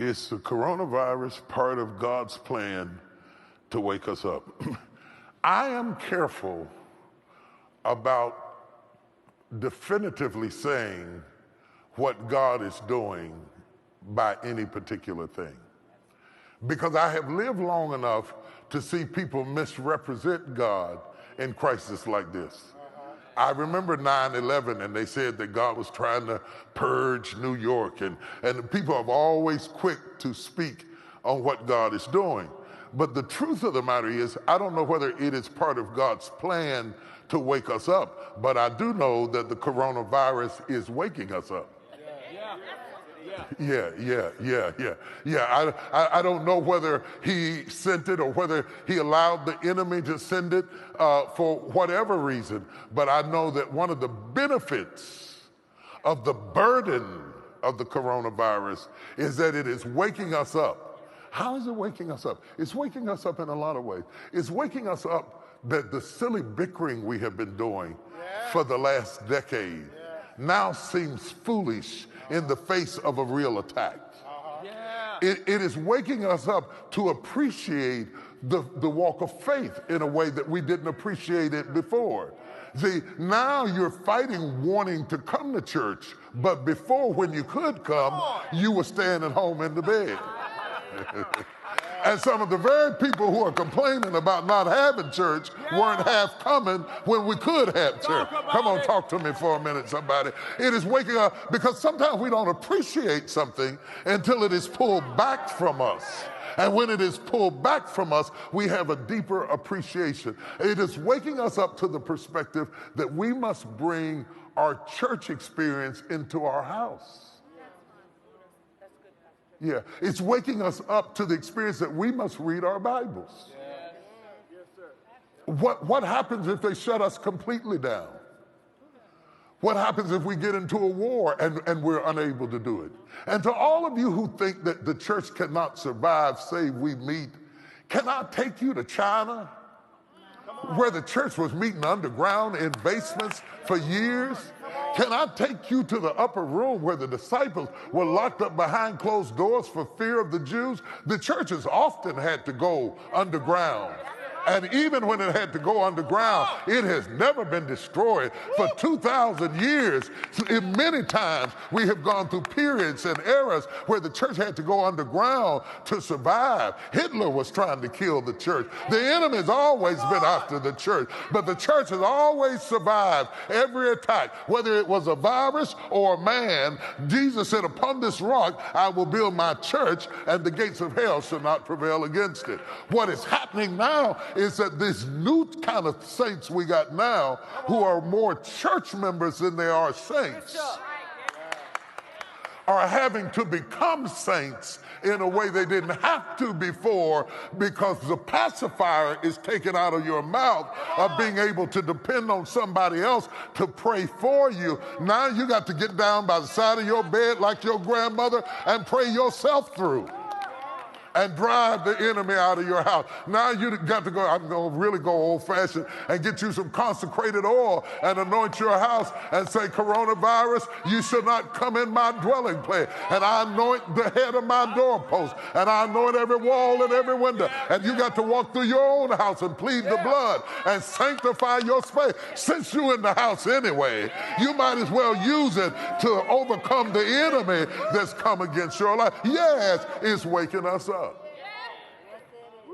Is the coronavirus part of God's plan to wake us up? I am careful about definitively saying what God is doing by any particular thing, because I have lived long enough to see people misrepresent God in crises like this. I remember 9/11, and they said that God was trying to purge New York, and people are always quick to speak on what God is doing. But the truth of the matter is, I don't know whether it is part of God's plan to wake us up, but I do know that the coronavirus is waking us up. I don't know whether he sent it or whether he allowed the enemy to send it for whatever reason. But I know that one of the benefits of the burden of the coronavirus is that it is waking us up. How is it waking us up? It's waking us up in a lot of ways. It's waking us up that the silly bickering we have been doing for the last decade now seems foolish in the face of a real attack. It is waking us up to appreciate the walk of faith in a way that we didn't appreciate it before. See, now you're fighting wanting to come to church, but before, when you could come, you were staying at home in the bed. And some of the very people who are complaining about not having church weren't half coming when we could have church. Come on, talk to me for a minute, somebody. It is waking up, because sometimes we don't appreciate something until it is pulled back from us. And when it is pulled back from us, we have a deeper appreciation. It is waking us up to the perspective that we must bring our church experience into our house. Yeah, it's waking us up to the experience that we must read our Bibles. What happens if they shut us completely down? What happens if we get into a war and we're unable to do it? And to all of you who think that the church cannot survive save we meet, can I take you to China, where the church was meeting underground in basements for years? Can I take you to the upper room where the disciples were locked up behind closed doors for fear of the Jews? The churches often had to go underground. And even when it had to go underground, it has never been destroyed. For 2,000 years, many times we have gone through periods and eras where the church had to go underground to survive. Hitler was trying to kill the church. The enemy has always been after the church, but the church has always survived every attack, whether it was a virus or a man. Jesus said, upon this rock I will build my church, and the gates of hell shall not prevail against it. What is happening now is that this new kind of saints we got now, who are more church members than they are saints, are having to become saints in a way they didn't have to before, because the pacifier is taken out of your mouth of being able to depend on somebody else to pray for you. Now you got to get down by the side of your bed like your grandmother and pray yourself through and drive the enemy out of your house. Now you got to go, I'm going to really go old-fashioned and get you some consecrated oil and anoint your house and say, coronavirus, you shall not come in my dwelling place. And I anoint the head of my doorpost, and I anoint every wall and every window. And you got to walk through your own house and plead the blood and sanctify your space. Since you're in the house anyway, you might as well use it to overcome the enemy that's come against your life. Yes, it's waking us up.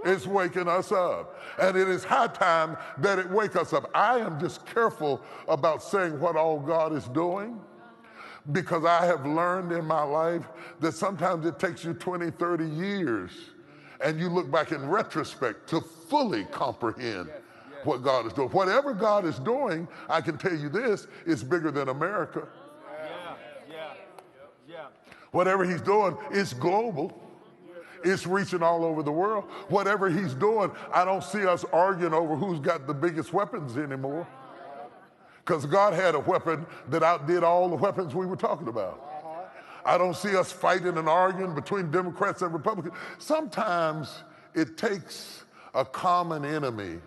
It's waking us up. And it is high time that it wake us up. I am just careful about saying what all God is doing, because I have learned in my life that sometimes it takes you 20, 30 years, and you look back in retrospect to fully comprehend what God is doing. Whatever God is doing, I can tell you this, is bigger than America. Whatever he's doing, it's global. It's reaching all over the world. Whatever he's doing, I don't see us arguing over who's got the biggest weapons anymore, because God had a weapon that outdid all the weapons we were talking about. I don't see us fighting and arguing between Democrats and Republicans. Sometimes it takes a common enemy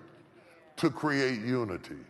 to create unity.